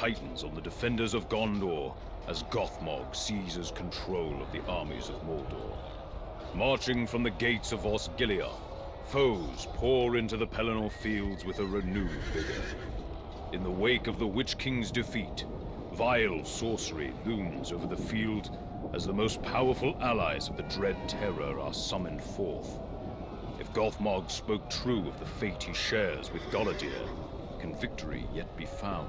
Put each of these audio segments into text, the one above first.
tightens on the defenders of Gondor as Gothmog seizes control of the armies of Mordor. Marching from the gates of Osgiliath, foes pour into the Pelennor fields with a renewed vigor. In the wake of the Witch King's defeat, vile sorcery looms over the field as the most powerful allies of the Dread Terror are summoned forth. If Gothmog spoke true of the fate he shares with Galadir, can victory yet be found?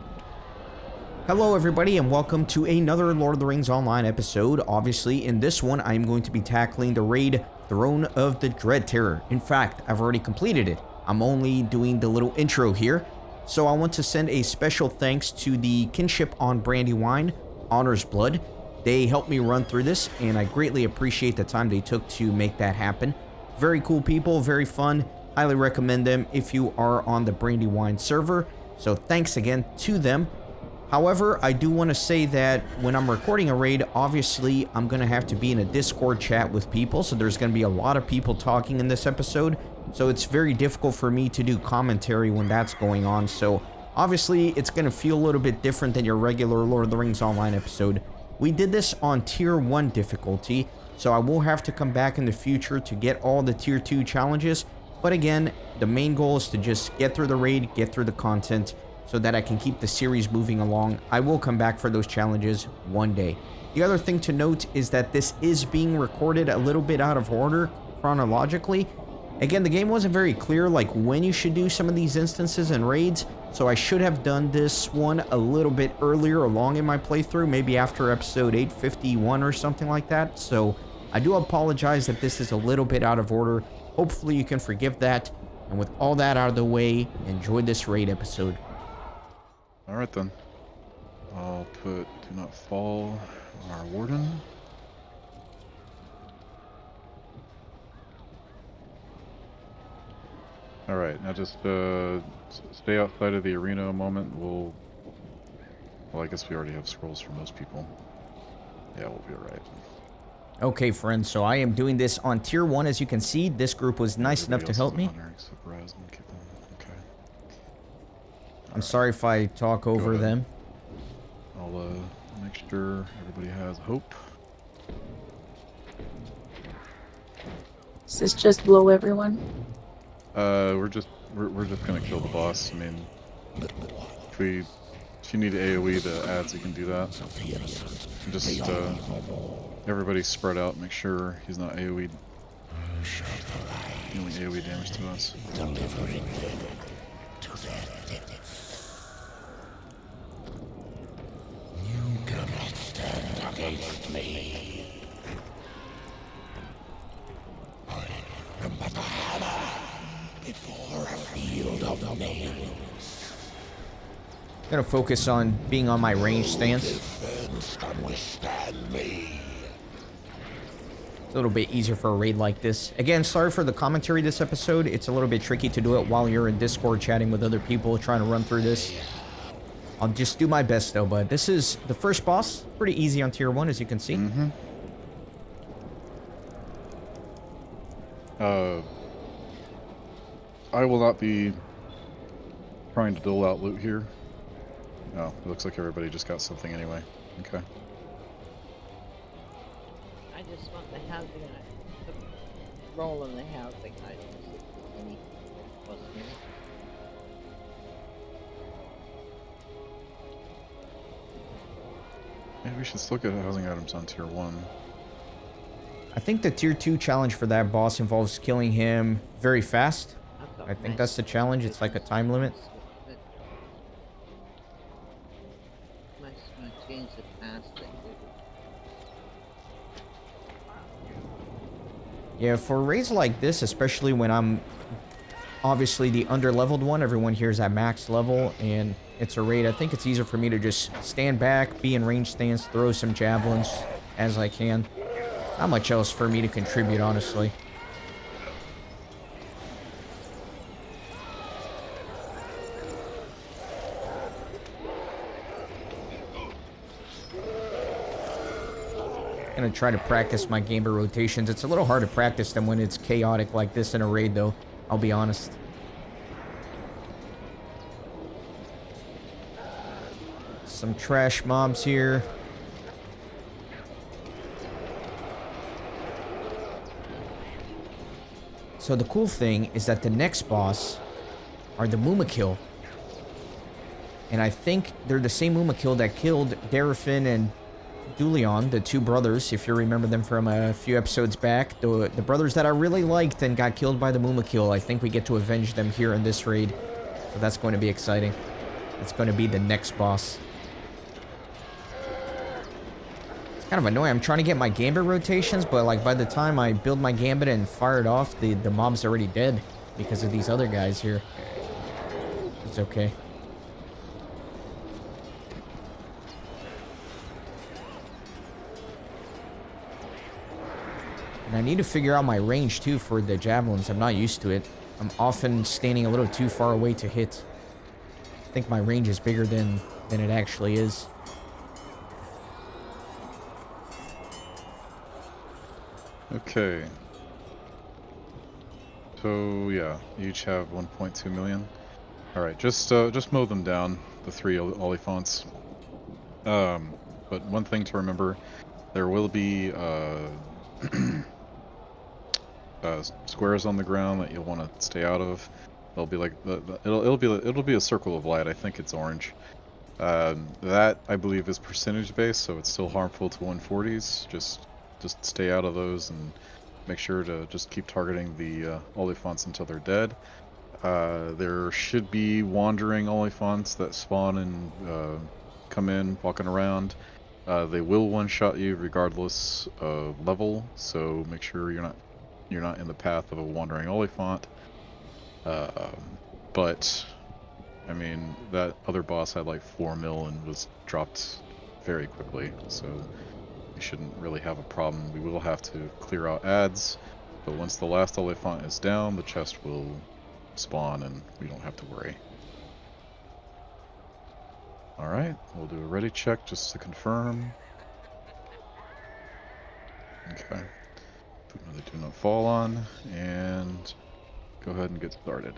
Hello everybody and welcome to another Lord of the Rings Online episode. Obviously, in this one, I'm going to be tackling the raid Throne of the Dread Terror. In fact, I've already completed it. I'm only doing the little intro here. So I want to send a special thanks to the Kinship on Brandywine, Honor's Blood. They helped me run through this, and I greatly appreciate the time they took to make that happen. Very cool people, very fun. Highly recommend them if you are on the Brandywine server. So thanks again to them. However, I do want to say that when I'm recording a raid, obviously I'm going to have to be in a Discord chat with people. So there's going to be a lot of people talking in this episode. So it's very difficult for me to do commentary when that's going on. So obviously it's going to feel a little bit different than your regular Lord of the Rings Online episode. We did this on Tier 1 difficulty. So I will have to come back in the future to get all the Tier 2 challenges. But again, the main goal is to just get through the raid, get through the content, so that I can keep the series moving along. I will come back for those challenges one day. The other thing to note is that this is being recorded a little bit out of order chronologically. Again, the game wasn't very clear like when you should do some of these instances and raids, so I should have done this one a little bit earlier along in my playthrough, maybe after episode 851 or something like that. So I do apologize that this is a little bit out of order. Hopefully you can forgive that. And with all that out of the way, enjoy this raid episode. Alright then. I'll put Do Not Fall on our Warden. Alright, now just stay outside of the arena a moment. Well, I guess we already have scrolls for most people. Yeah, we'll be alright. Okay, friends, so I am doing this on Tier 1. As you can see, this group was nice enough to help me. Okay. I'm sorry if I talk over them. I'll make sure everybody has hope. Does this just blow everyone? We're just gonna kill the boss. I mean, if you need AoE the ads, you can do that. Just everybody spread out, make sure he's not AoE dealing AoE damage to us. Delivering them to their You cannot stand against me. I am but a hammer before a field of nails. I'm gonna focus on being on my range stance. Defense can withstand me. It's a little bit easier for a raid like this. Again, sorry for the commentary this episode. It's a little bit tricky to do it while you're in Discord chatting with other people trying to run through this. I'll just do my best though, but this is the first boss. Pretty easy on Tier 1, as you can see. I will not be trying to dole out loot here. No, it looks like everybody just got something anyway. Okay. I just want the housing, the role in the housing items. Anything wasn't in it. Yeah, we should still get housing items on Tier 1. I think the Tier 2 challenge for that boss involves killing him very fast. I think that's the challenge. It's like a time limit. Change the past thing. Yeah, for raids like this, especially when I'm obviously the under-leveled one, everyone here is at max level, and it's a raid, I think it's easier for me to just stand back, be in range stance, throw some javelins as I can. Not much else for me to contribute, honestly. Gonna try to practice my gamer rotations. It's a little hard to practice them when it's chaotic like this in a raid, though. I'll be honest. some trash mobs here. So the cool thing is that the next boss are the Mumakil. And I think they're the same Mumakil that killed Darafin and Dulion, the two brothers, if you remember them from a few episodes back. The brothers that I really liked and got killed by the Mumakil. I think we get to avenge them here in this raid. So that's going to be exciting. It's going to be the next boss. It's kind of annoying. I'm trying to get my gambit rotations, but like by the time I build my gambit and fire it off, the mob's already dead because of these other guys here. It's okay. And I need to figure out my range too for the javelins. I'm not used to it. I'm often standing a little too far away to hit. I think my range is bigger than it actually is. Okay. So yeah, each have 1.2 million. All right, just mow them down, the 3 Oliphants. But one thing to remember, there will be squares on the ground that you'll want to stay out of. They'll be like it'll be a circle of light. I think it's orange. That I believe is percentage based, so it's still harmful to 140s. Just stay out of those and make sure to just keep targeting the Oliphants until they're dead. There should be wandering Oliphants that spawn and come in walking around. They will one-shot you regardless of level, so make sure you're not in the path of a wandering Oliphant. But I mean, that other boss had like 4 mil and was dropped very quickly, so we shouldn't really have a problem. We will have to clear out ads, but once the last Oliphant is down, the chest will spawn and we don't have to worry. Alright, we'll do a ready check just to confirm. Okay. Put another do not fall on, and go ahead and get started.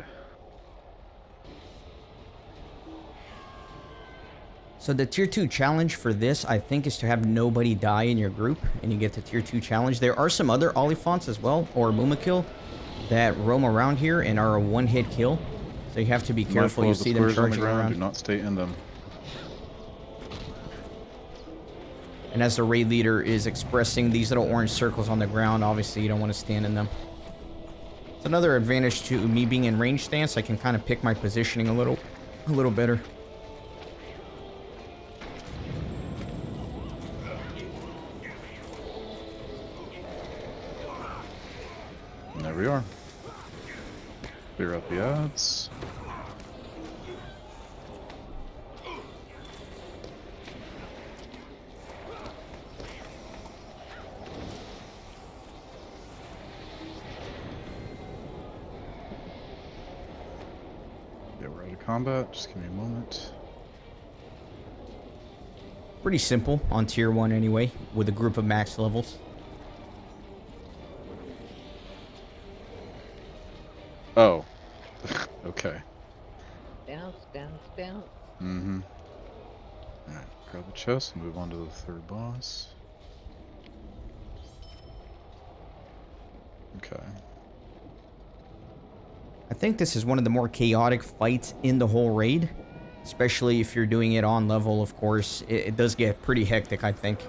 So the tier 2 challenge for this, I think, is to have nobody die in your group, and you get the tier 2 challenge. There are some other Oliphants as well, or Mumakil, that roam around here and are a one-hit kill. So you have to be careful. You see them charging around. Do not stay in them. And as the raid leader is expressing these little orange circles on the ground, obviously you don't want to stand in them. It's another advantage to me being in range stance. I can kind of pick my positioning a little better. And there we are. Clear out the ads. Yeah, we're out of combat. Just give me a moment. Pretty simple on tier 1 anyway, with a group of max levels. Oh. Okay. Bounce, bounce, bounce. Mm-hmm. Alright, grab the chest and move on to the third boss. Okay. I think this is one of the more chaotic fights in the whole raid. Especially if you're doing it on level, of course. It does get pretty hectic, I think.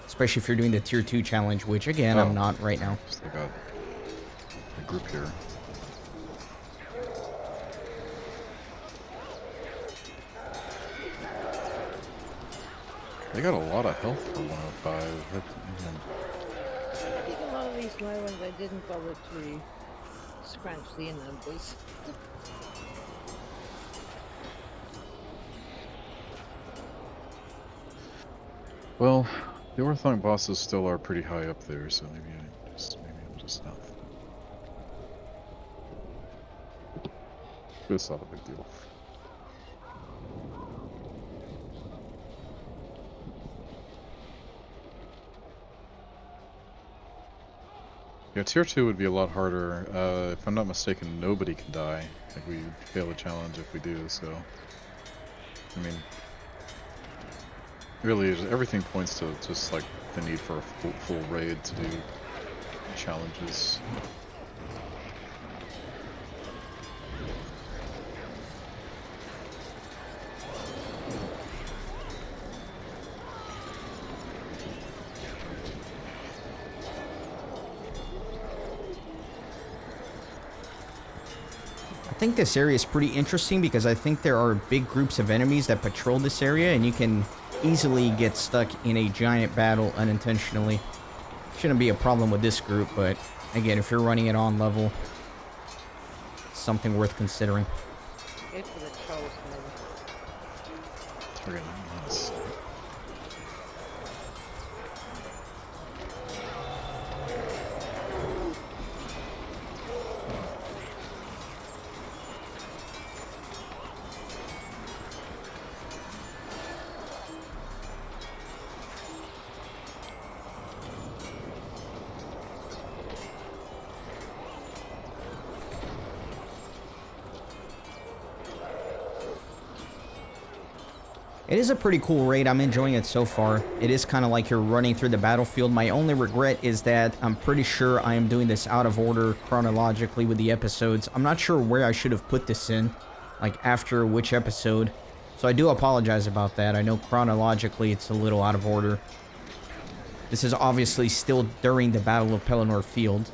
Especially if you're doing the tier 2 challenge, which again, I'm not right now. Still got a group here. They got a lot of health for 105. I think a lot of these low ones I didn't bother to scratch the numbers. Well, the Orthon bosses still are pretty high up there, so maybe I'm just not. It's not a big deal. Yeah, tier 2 would be a lot harder. If I'm not mistaken, nobody can die. Like, we fail a challenge if we do, so... I mean... Really, everything points to just like the need for a full raid to do challenges. I think this area is pretty interesting because I think there are big groups of enemies that patrol this area, and you can easily get stuck in a giant battle unintentionally. Shouldn't be a problem with this group, but again, if you're running it on level, it's something worth considering. Go for the trolls, maybe. Target nice. It is a pretty cool raid. I'm enjoying it so far. It is kind of like you're running through the battlefield. My only regret is that I'm pretty sure I am doing this out of order chronologically with the episodes. I'm not sure where I should have put this in, like after which episode. So I do apologize about that. I know chronologically it's a little out of order. This is obviously still during the Battle of Pelennor Field.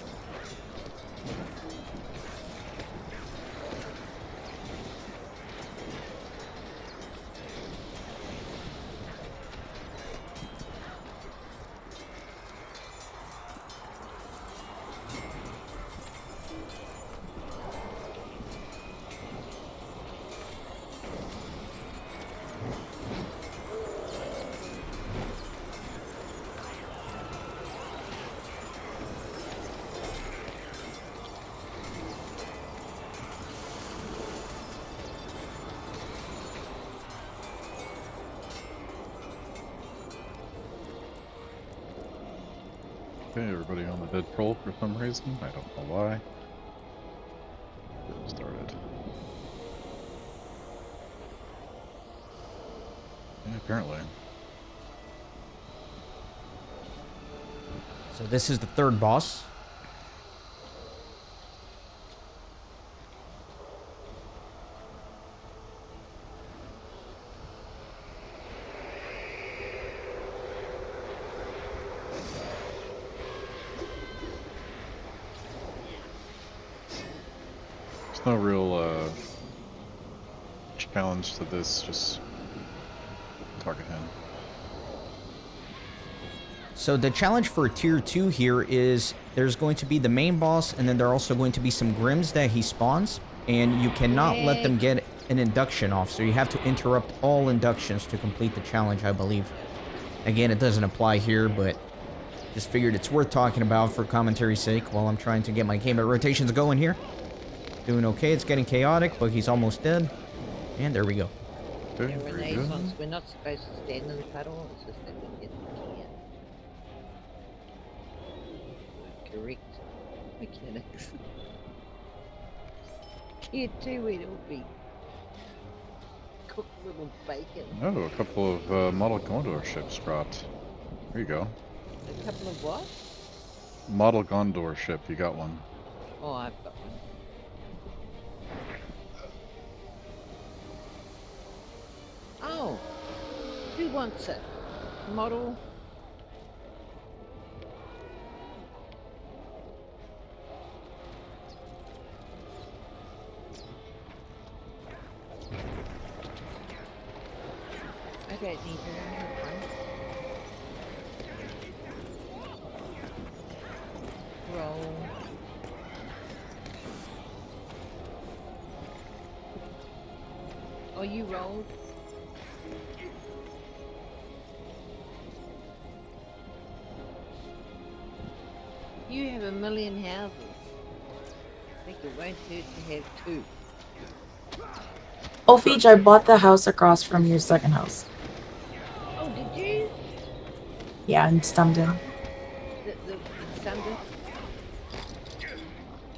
Okay, everybody on the dead troll for some reason. I don't know why. It started. Yeah, apparently. So this is the third boss. No real challenge to this, just target him. So the challenge for tier 2 here is there's going to be the main boss, and then there are also going to be some Grims that he spawns, and you cannot let them get an induction off, so you have to interrupt all inductions to complete the challenge, I believe. Again, it doesn't apply here, but just figured it's worth talking about for commentary's sake while I'm trying to get my game rotations going here. Doing okay, it's getting chaotic, but he's almost dead. And there we go. Okay, Yeah, very Renaissance, good. we're not supposed to stand in the puddle, it's just that we get the correct mechanics. Tier 2 it'll be cooked little bacon. Oh, a couple of model Gondor ships dropped. There you go. A couple of what? Model Gondor ship, you got one. Oh, I've got one. Oh, who wants it? Model? I don't need one. Roll. Oh, you rolled? You have 1,000,000 houses. I think it won't hurt to have 2. Oh, Feej, I bought the house across from your second house. Oh, did you? Yeah, in Stumden. The Sunday?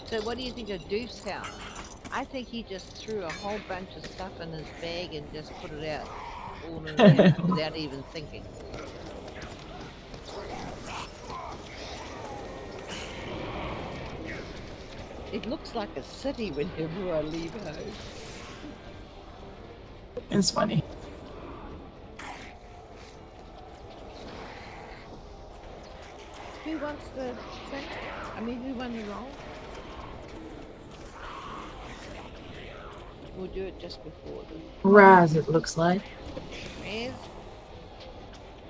So what do you think of Deuce's house? I think he just threw a whole bunch of stuff in his bag and just put it out falling around without even thinking. It looks like a city whenever I leave home. It's funny. Who wants the thing? I mean, who won the roll? We'll do it just before the Raz, it looks like. Raz.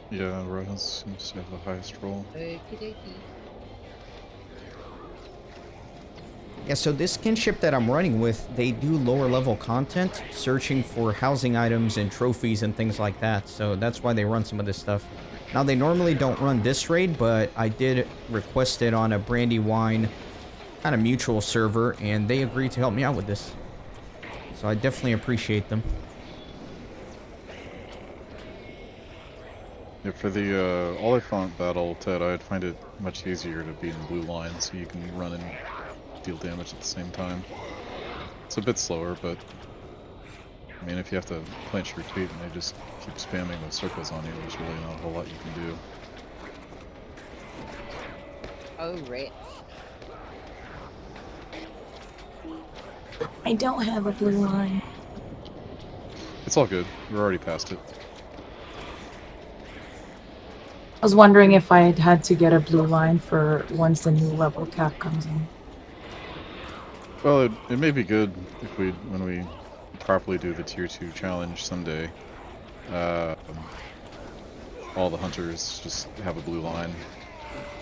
Yeah, Raz seems to have the highest roll. Okie dokie. Yeah, so this kinship that I'm running with, they do lower level content, searching for housing items and trophies and things like that. So that's why they run some of this stuff. Now, they normally don't run this raid, but I did request it on a Brandywine kind of mutual server, and they agreed to help me out with this. So I definitely appreciate them. Yeah, for the Oliphant battle, Ted, I'd find it much easier to be in the blue line so you can run and deal damage at the same time. It's a bit slower, but I mean, if you have to clench your retreat and they just keep spamming those circles on you, there's really not a whole lot you can do. Oh, rats. I don't have a blue line. It's all good. We're already past it. I was wondering if I had to get a blue line for once the new level cap comes in. Well, it may be good if when we properly do the tier 2 challenge someday, all the hunters just have a blue line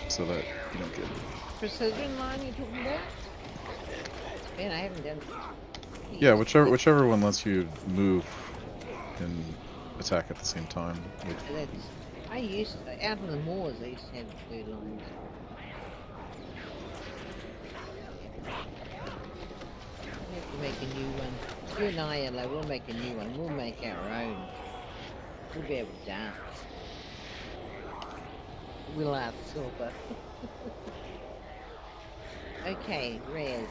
so that you don't get Precision line you talking about? Man, I haven't done. Yeah, whichever one lets you move and attack at the same time. That's, I used to, out in the moors, I used to have blue lines. We have to make a new one. You and I, Ella, we'll make a new one. We'll make our own. We'll be able to dance. We'll ask Silver. Okay, Raz.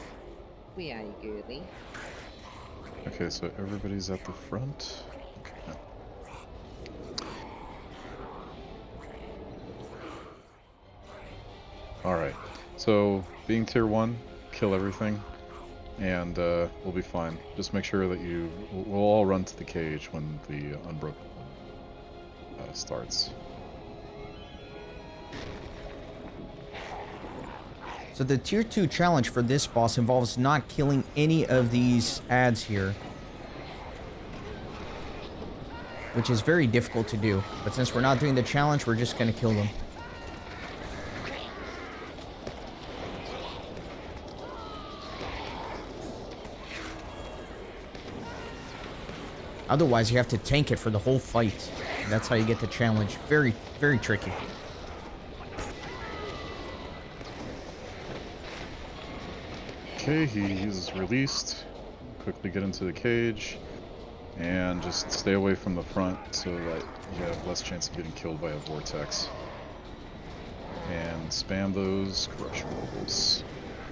Where are you, girlie? Okay, so everybody's at the front. Okay. Alright, so being tier 1, kill everything, and we'll be fine. Just make sure that we'll all run to the cage when the Unbroken starts. So the tier 2 challenge for this boss involves not killing any of these ads here, which is very difficult to do. But since we're not doing the challenge, we're just going to kill them. Otherwise, you have to tank it for the whole fight. And that's how you get the challenge. Very, very tricky. Okay, he's released. Quickly get into the cage. And just stay away from the front so that you have less chance of getting killed by a vortex. And spam those corruption rolls.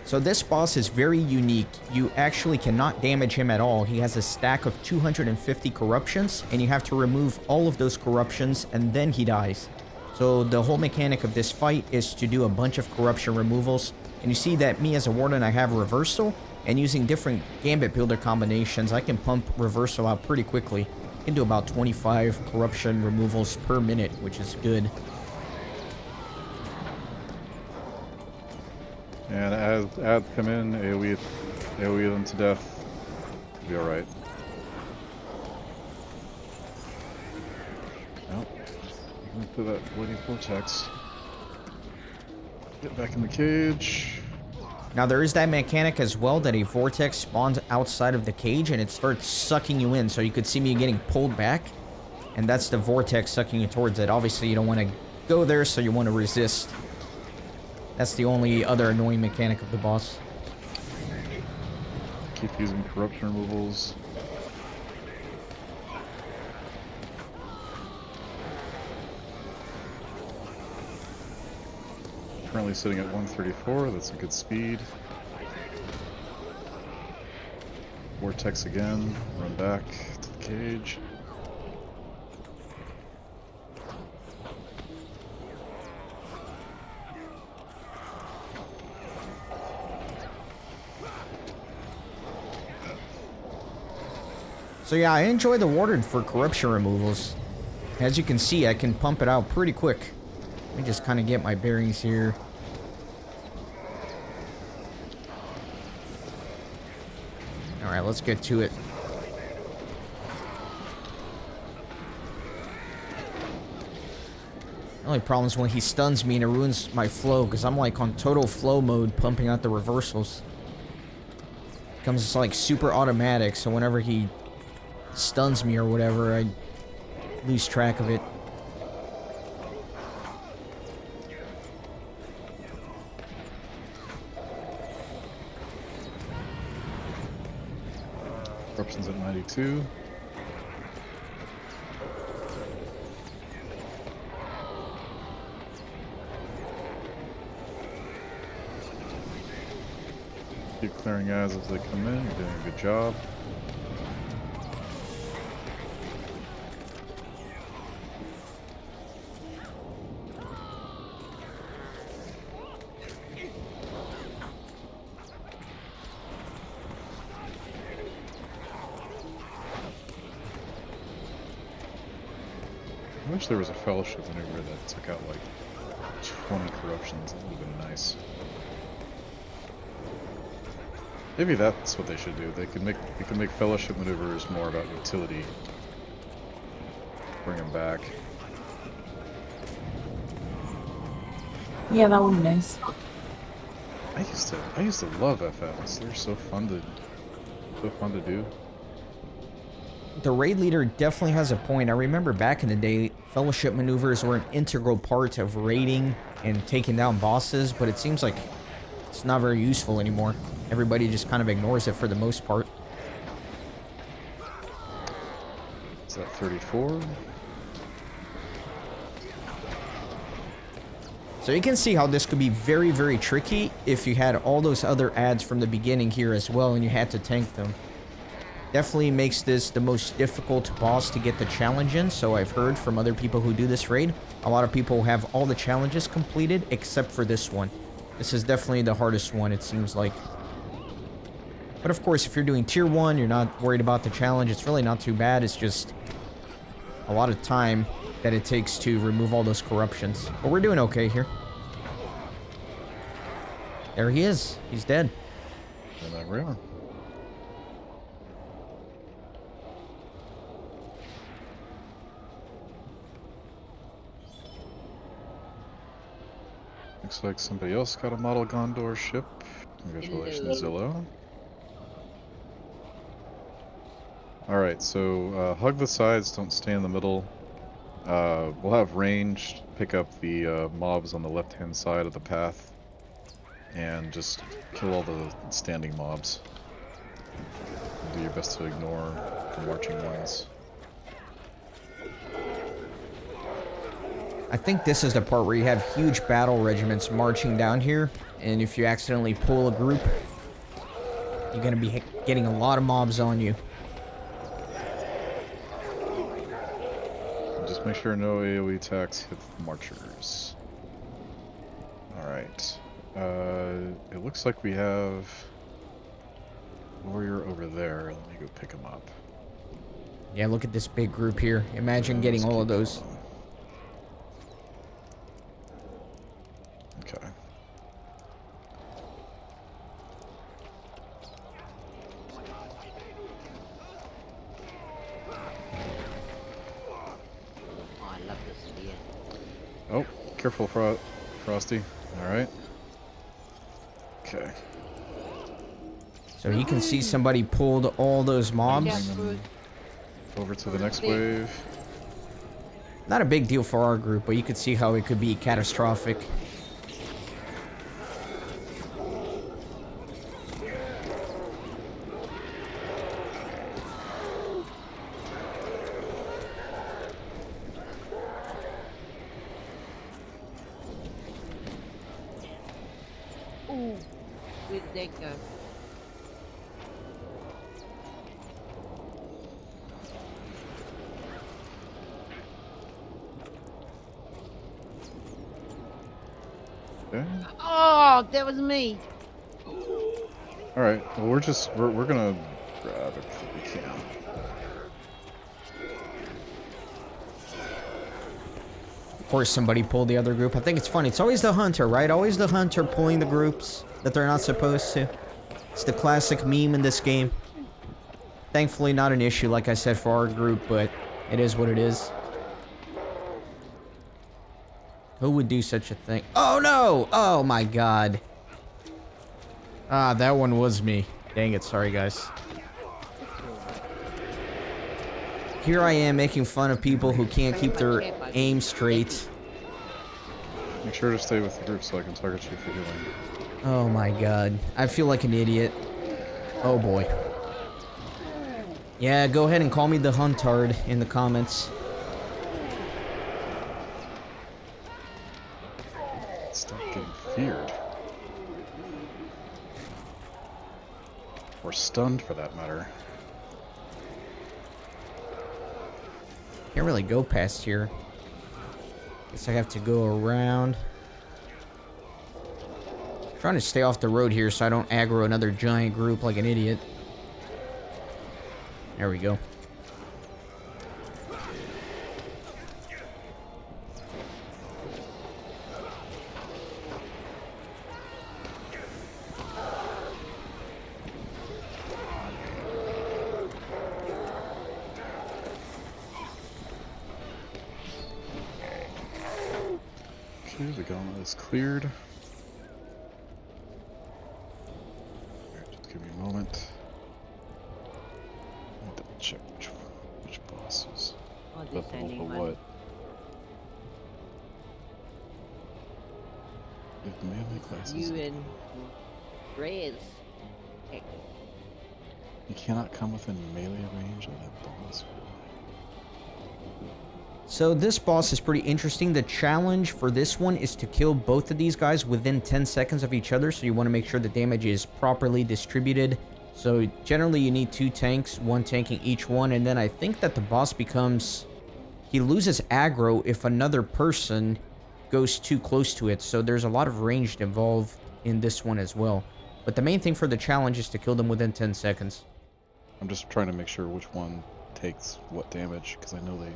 So this boss is very unique. You actually cannot damage him at all. He has a stack of 250 corruptions, and you have to remove all of those corruptions, and then he dies. So the whole mechanic of this fight is to do a bunch of corruption removals. And you see that me as a warden, I have reversal, and using different gambit builder combinations, I can pump reversal out pretty quickly. I can do about 25 corruption removals per minute, which is good. And as ads come in, AoE them to death. It'll be alright. Nope. Into that bloody vortex. Get back in the cage. Now there is that mechanic as well that a vortex spawns outside of the cage and it starts sucking you in. So you could see me getting pulled back. And that's the vortex sucking you towards it. Obviously you don't want to go there, so you want to resist. That's the only other annoying mechanic of the boss. Keep using corruption removals. Currently sitting at 134, that's a good speed. Vortex again, run back to the cage. So yeah, I enjoy the water for corruption removals. As you can see, I can pump it out pretty quick. Let me just kind of get my bearings here. Alright, let's get to it. The only problem is when he stuns me and it ruins my flow, because I'm like on total flow mode pumping out the reversals. Becomes like super automatic, so whenever he stuns me or whatever, I lose track of it. Corruption's at 92. Keep clearing guys as they come in. You're doing a good job. I wish there was a fellowship maneuver that took out like 20 corruptions. That would have been nice. Maybe that's what they should do. They could make fellowship maneuvers more about utility. Bring them back. Yeah, that would be nice. I used to love FLs. They're so fun to do. The raid leader definitely has a point. I remember back in the day, fellowship maneuvers were an integral part of raiding and taking down bosses, but it seems like it's not very useful anymore. Everybody just kind of ignores it for the most part. Is that 34? So you can see how this could be very, very tricky if you had all those other ads from the beginning here as well and you had to tank them. Definitely makes this the most difficult boss to get the challenge in, so I've heard from other people who do this raid. A lot of people have all the challenges completed except for this one. This is definitely the hardest one, it seems like. But of course, if you're doing tier 1, you're not worried about the challenge, it's really not too bad. It's just a lot of time that it takes to remove all those corruptions. But we're doing okay here. There he is. He's dead. And there we are. Looks like somebody else got a model Gondor ship. Congratulations, Zillow. Alright, so hug the sides, don't stay in the middle. We'll have range pick up the mobs on the left-hand side of the path. And just kill all the standing mobs. Do your best to ignore the marching ones. I think this is the part where you have huge battle regiments marching down here, and if you accidentally pull a group, you're gonna be getting a lot of mobs on you. Just make sure no AoE attacks hit the marchers. Alright. It looks like we have warrior over there. Let me go pick him up. Yeah, look at this big group here. Imagine getting all of those. Okay. Oh, I love this spear. Oh, careful, Frosty. Alright. Okay. So you can see somebody pulled all those mobs. Yeah, good. Over to the next wave. Not a big deal for our group, but you could see how it could be catastrophic. Ooh, where did they go? Okay. Oh, that was me. Alright, well we're gonna grab everything we can. course somebody pulled the other group. I think it's funny. It's always the hunter, right? Always the hunter pulling the groups that they're not supposed to. It's the classic meme in this game. Thankfully not an issue, like I said, for our group, but it is what it is. Who would do such a thing? Oh no! Oh my god. Ah, that one was me. Dang it, sorry guys. Here I am making fun of people who can't keep their aim straight. Make sure to stay with the group so I can target you for healing. Oh my god. I feel like an idiot. Oh boy. Yeah, go ahead and call me the Huntard in the comments. Stop getting feared. Or stunned, for that matter. Can't really go past here. Guess I have to go around. Trying to stay off the road here so I don't aggro another giant group like an idiot. There we go. Okay, the gauntlet is cleared. Alright, just give me a moment. Let me double check which bosses. I'll just Level send you of one. what? If melee classes. You and Reyes. Heck, You cannot come within melee range of that boss. So this boss is pretty interesting. The challenge for this one is to kill both of these guys within 10 seconds of each other. So you want to make sure the damage is properly distributed. So generally you need 2 tanks, 1 tanking each one. And then I think that the boss becomes... he loses aggro if another person goes too close to it. So there's a lot of range involved in this one as well. But the main thing for the challenge is to kill them within 10 seconds. I'm just trying to make sure which one takes what damage, because I know they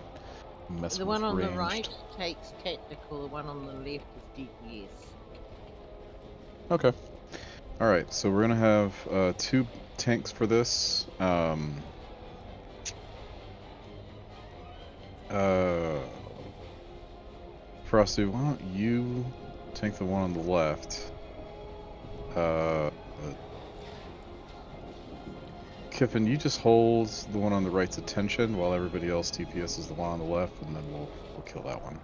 mess the with one on ranged. the right takes technical, the one on the left is DPS. Okay. Alright, so we're gonna have 2 tanks for this. Frosty, why don't you tank the one on the left? Kiffin, you just hold the one on the right's attention while everybody else DPS is the one on the left, and then we'll kill that one.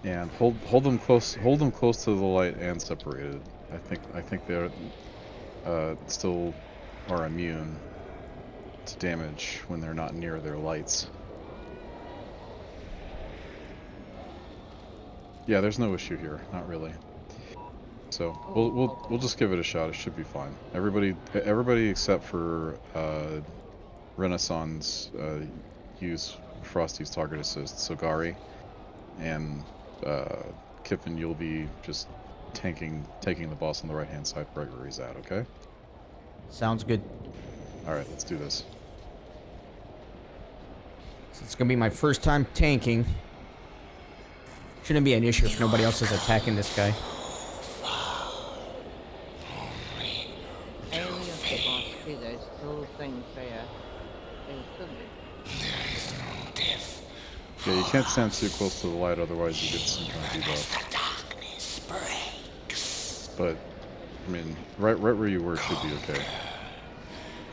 And hold them close to the light and separated. I think they're still are immune to damage when they're not near their lights. Yeah, there's no issue here, not really. So we'll just give it a shot. It should be fine. Everybody except for Renaissance use Frosty's target assist. So Gary and Kiffin, you'll be just taking the boss on the right hand side right where he's at. Okay. Sounds good. All right, let's do this. So it's gonna be my first time tanking. Shouldn't be an issue if nobody else is attacking this guy. And you have to boss too, those little things there. They could be. Yeah, you can't stand too close to the light, otherwise you get some kind of debuff. Darkness breaks. But I mean, right where you were should be okay.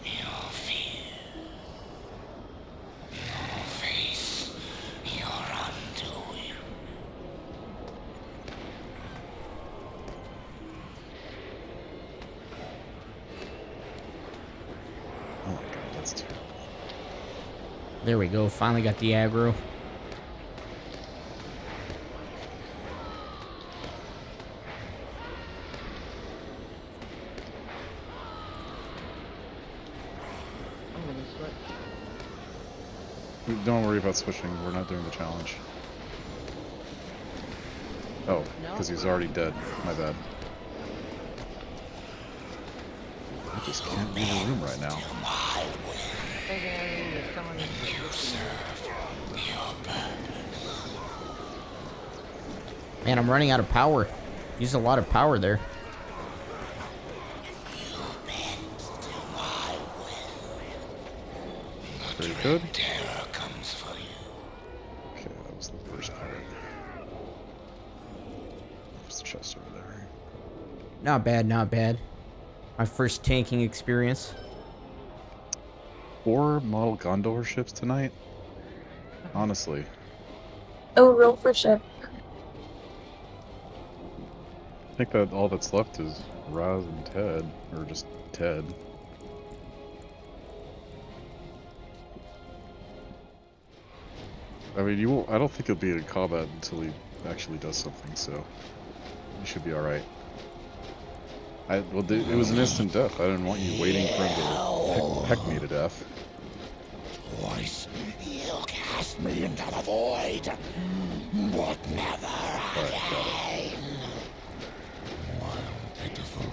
Your fear. Your face. Your undoing. Oh my god, that's terrible. There we go. Finally got the aggro. I'm gonna switch. Don't worry about switching. We're not doing the challenge. Oh, because he's already dead. My bad. I just can't leave the room right now. Hey, there's someone in the Man, I'm running out of power. Used a lot of power there. Very good. Terror comes for you. Okay, that was the first part. There's the chest over there. Not bad, not bad. My first tanking experience. 4 model Gondor ships tonight? Honestly. Oh, roll for ship. I think that all that's left is Raz and Ted. Or just Ted. I mean, you won't, I don't think he'll be in combat until he actually does something, so you should be alright. Well, it was an instant death. I didn't want you waiting for him to peck me to death. Twice you cast me into the void, but never Alright, got it. again. One pitiful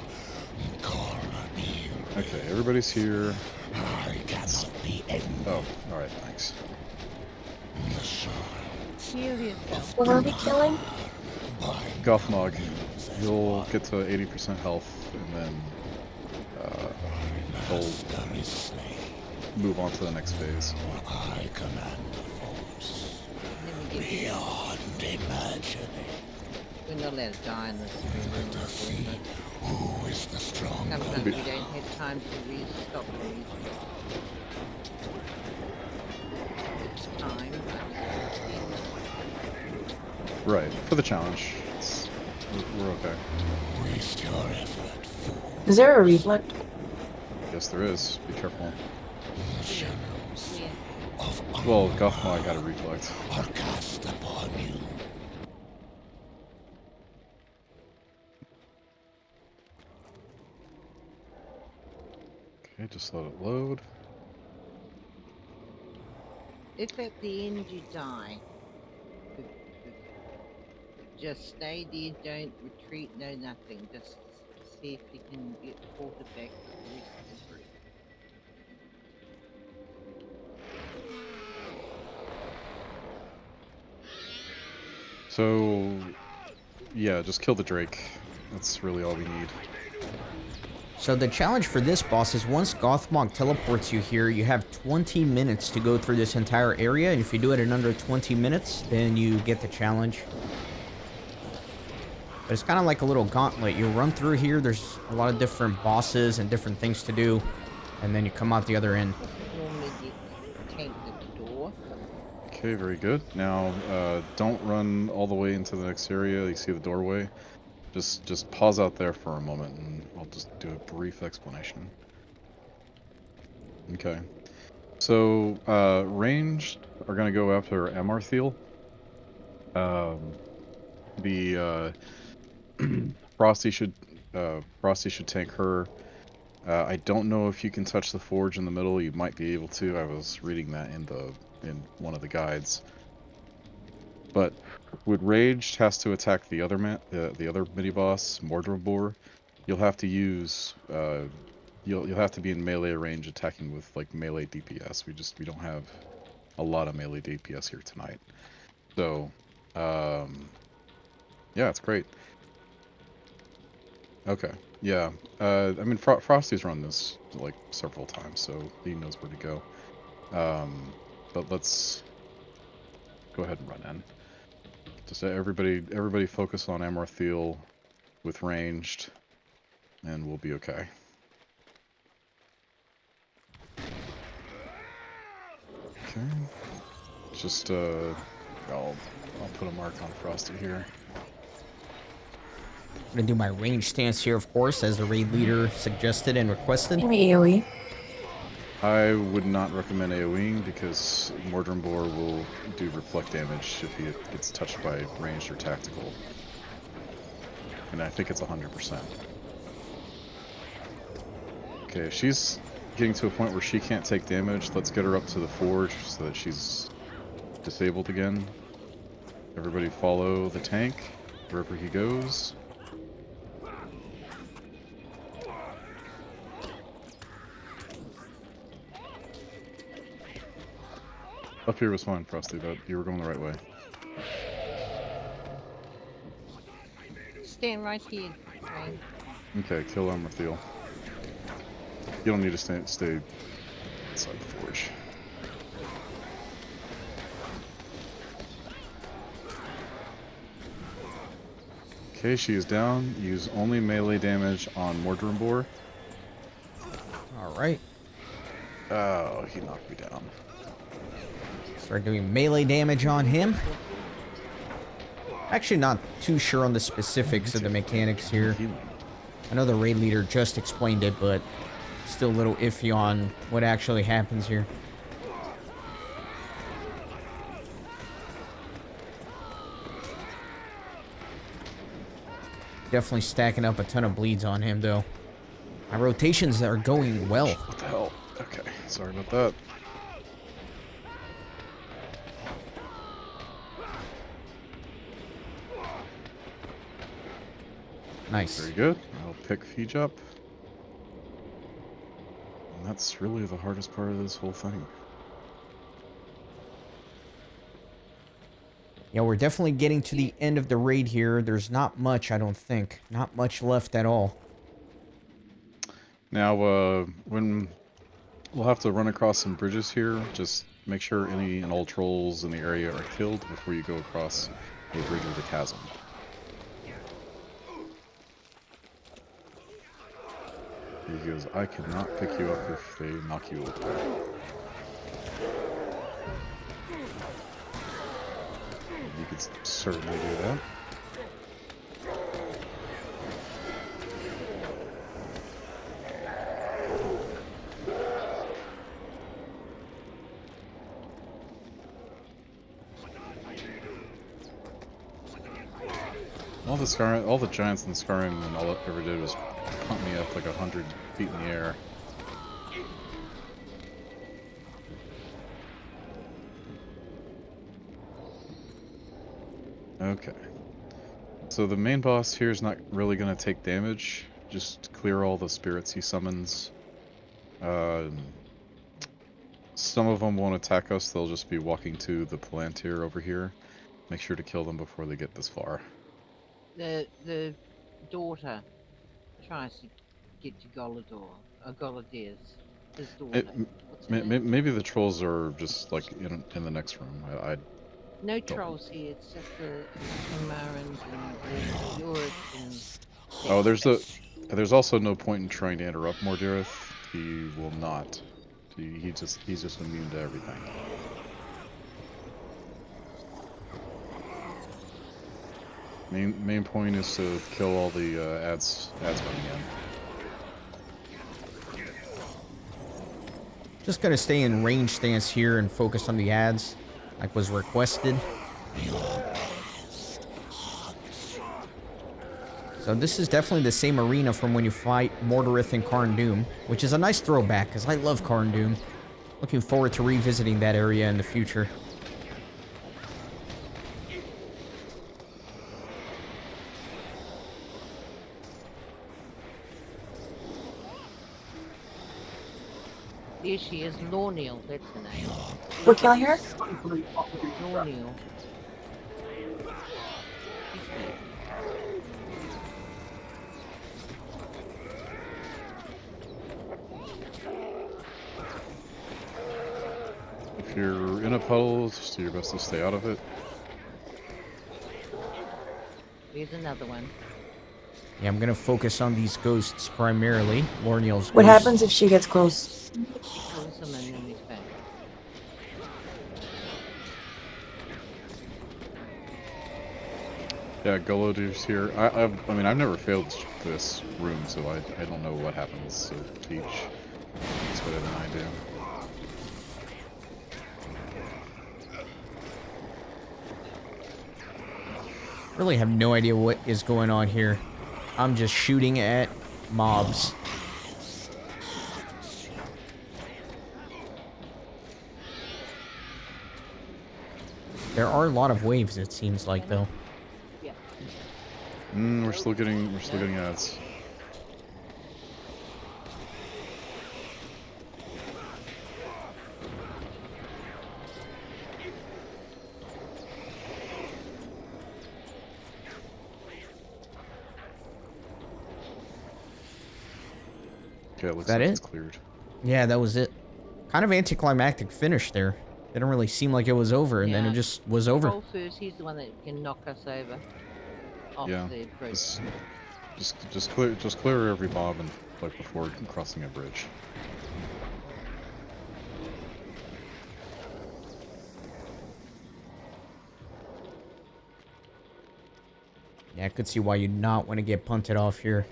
corner beam. Okay, everybody's here. I cannot be ended. Oh, alright, thanks. The sun Heal yourself. What are we killing? Gothmog, you'll get to 80% health, and then he'll master is slain. move on to the next phase. I command the force Let me give you. beyond imagining. We're not allowed to die in this room. To see who is the stronger. Sometimes we don't have time to restock or restock. It's time. Right, for the challenge. We're okay. Waste your effort, fool. Is there a reflect? Yes, there is. Be careful. The shadows Yeah. of Well, Gothmog got a reflect. are cast upon you. Okay, just let it load. If at the end you die, just stay there, don't retreat, no nothing. Just see if you can get water back to the rest of the group. So, yeah, just kill the Drake. That's really all we need. So the challenge for this boss is once Gothmog teleports you here, you have 20 minutes to go through this entire area, and if you do it in under 20 minutes, then you get the challenge. But it's kind of like a little gauntlet. You run through here, there's a lot of different bosses and different things to do, and then you come out the other end. Normally you tank the door. Okay, very good. Now, don't run all the way into the next area. You see the doorway? Just pause out there for a moment, and I'll just do a brief explanation. Okay. So, ranged are going to go after Amarthiel. Frosty should tank her. I don't know if you can touch the forge in the middle. You might be able to. I was reading that in one of the guides. But with raged has to attack the other mini boss, Mordrebor. You'll have to use you'll have to be in melee range attacking with like melee DPS. We don't have a lot of melee DPS here tonight. So yeah, it's great. Okay, yeah. I mean, Frosty's run this like several times, so he knows where to go. But let's go ahead and run in. Just everybody focus on Amarthiel with ranged, and we'll be okay. Okay. Just I'll put a mark on Frosty here. I'm gonna do my range stance here, of course, as the raid leader suggested and requested. Maybe AoE. I would not recommend AoEing because Mordrebor will do reflect damage if he gets touched by ranged or tactical. And I think it's 100%. Okay, if she's getting to a point where she can't take damage, let's get her up to the forge so that she's disabled again. Everybody follow the tank wherever he goes. Up here was fine, Frosty, but you were going the right way. stand right here, Wayne. Okay, kill Umrathiel. You don't need to stay inside the forge. Okay, she is down. Use only melee damage on Mordrimbor. All right. Oh, he knocked me down. Start doing melee damage on him. Actually, not too sure on the specifics of the mechanics here. I know the raid leader just explained it, but still a little iffy on what actually happens here. Definitely stacking up a ton of bleeds on him, though. My rotations are going well. What the hell? Okay, sorry about that. Nice. Very good. I'll pick Feej up. And that's really the hardest part of this whole thing. Yeah, we're definitely getting to the end of the raid here. There's not much, I don't think. Not much left at all. Now, when we'll have to run across some bridges here, just make sure any and all trolls in the area are killed before you go across a bridge with a chasm. He goes, I cannot pick you up if they knock you over. You could certainly do that. All the giants in Skyrim, and all it ever did was pump me up like 100 feet in the air. Okay. So the main boss here is not really going to take damage. Just clear all the spirits he summons. Some of them won't attack us. They'll just be walking to the Palantir over here. Make sure to kill them before they get this far. The daughter tries to get to Goladir's. His daughter. What's her name? Maybe the trolls are just like in the next room. I No trolls here. It's just the Marans and the Uruk and. Oh, there's also no point in trying to interrupt Mordirith. He will not. He's just immune to everything. Main point is to kill all the ads coming in. Just gonna stay in range stance here and focus on the ads, like was requested. So this is definitely the same arena from when you fight Mordirith and Karn Doom, which is a nice throwback, because I love Karn Doom. Looking forward to revisiting that area in the future. Here she is, Lorneal, that's the name. We're killing her? Lorneal. She's dead. If you're in a puddle, just do your best to stay out of it. Here's another one. Yeah, I'm gonna focus on these ghosts primarily. Lorneal's What ghost. happens if she gets close? Kills him and then he's back. Yeah, Golodir's here. I mean, I've never failed this room, so I don't know what happens. So Teach, it's better than I do. Really have no idea what is going on here. I'm just shooting at mobs. There are a lot of waves, it seems like, though. Yeah. We're still getting ads. Yeah, it looks that like it? it's cleared. Yeah, that was it. Kind of anticlimactic finish there. Didn't really seem like it was over, and then it just was over. Roll first. He's the one that can knock us over. Off Yeah. the bridge. Just clear every mob and like before crossing a bridge. Yeah, I could see why you'd not want to get punted off here.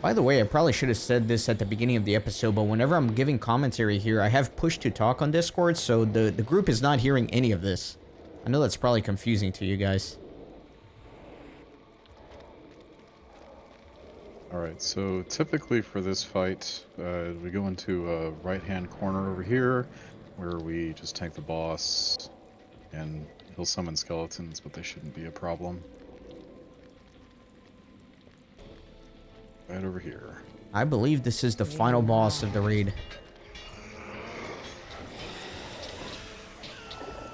By the way, I probably should have said this at the beginning of the episode, but whenever I'm giving commentary here, I have push to talk on Discord, so the group is not hearing any of this. I know that's probably confusing to you guys. Alright, so typically for this fight, we go into a right-hand corner over here, where we just tank the boss, and he'll summon skeletons, but they shouldn't be a problem. Right over here. I believe this is the final boss of the raid.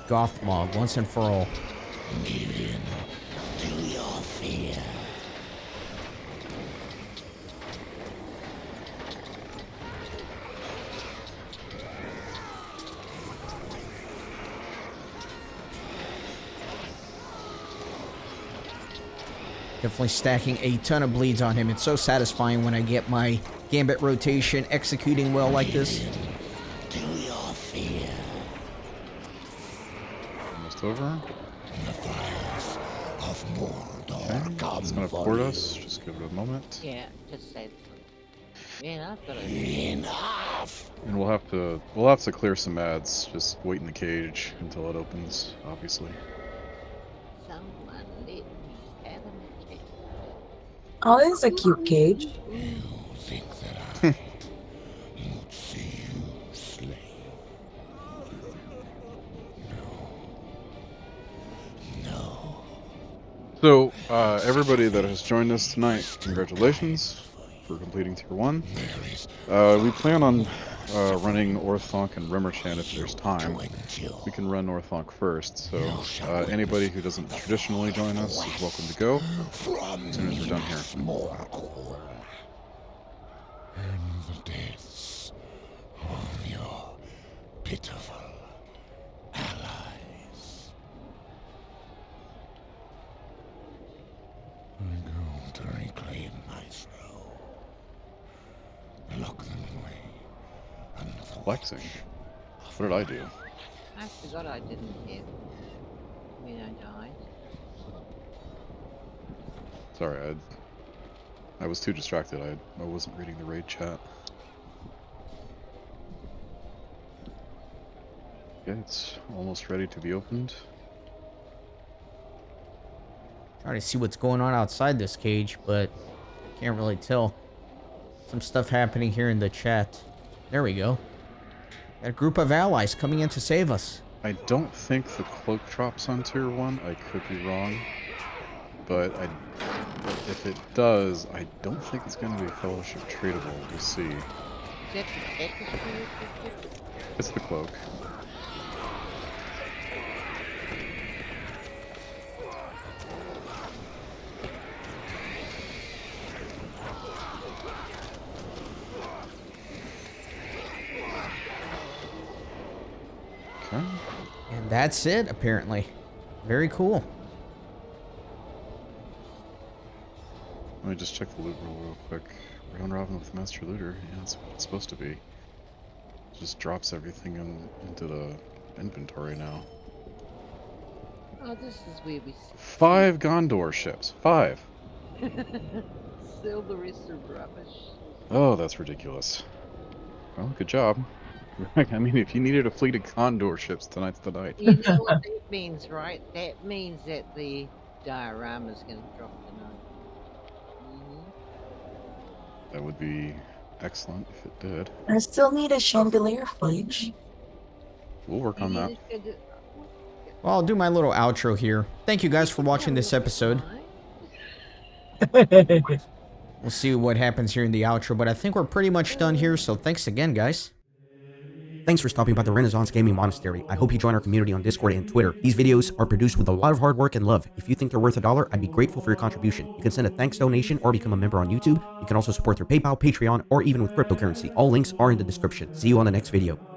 Gothmog, once and for all. Give in to your fear. Definitely stacking a ton of bleeds on him. It's so satisfying when I get my gambit rotation executing well like this. To your fear. Almost over. The fires of Mordor Okay, come it's gonna for port you. us. Just give it a moment. Yeah, just say it. Man, I've got a. Enough. And we'll have to clear some ads. Just wait in the cage until it opens, obviously. Someone let me have a check. Oh, this is a cute cage. You think that I would see you slain? No. So, everybody that has joined us tonight, congratulations for completing Tier 1. We plan on running Orthanc and Rimmerchan if there's time. We can run Orthanc first, so anybody who doesn't traditionally join us is welcome to go as soon as we're done here. Morgul. And the deaths of your pitiful allies. I go to reclaim my throne. Lock them away under the Flexing. What did I do? I forgot I didn't hit when I died. Sorry, I was too distracted. I wasn't reading the raid chat. Yeah, it's almost ready to be opened. Trying to see what's going on outside this cage, but can't really tell. Some stuff happening here in the chat. There we go. Got a group of allies coming in to save us. I don't think the cloak drops on Tier 1. I could be wrong. But if it does, I don't think it's going to be Fellowship tradable. We'll see. Is that the tapestry? It's the cloak. Okay. And that's it, apparently. Very cool. Let me just check the loot real quick. Round robin with Master Looter. Yeah, that's what it's supposed to be. Just drops everything into the inventory now. Oh, this is where we 5 Gondor ships. 5. sell the rest of rubbish. Oh, that's ridiculous. Well, good job. I mean, if you needed a fleet of Gondor ships, tonight's the night. You know what that means, right? That means that the diorama's going to drop tonight. That would be excellent if it did. I still need a chandelier fridge. We'll work on that. Well, I'll do my little outro here. Thank you guys for watching this episode. We'll see what happens here in the outro, but I think we're pretty much done here, so thanks again, guys. Thanks for stopping by the Renaissance Gaming Monastery. I hope you join our community on Discord and Twitter. These videos are produced with a lot of hard work and love. If you think they're worth $1, I'd be grateful for your contribution. You can send a thanks donation or become a member on YouTube. You can also support through PayPal, Patreon, or even with cryptocurrency. All links are in the description. See you on the next video.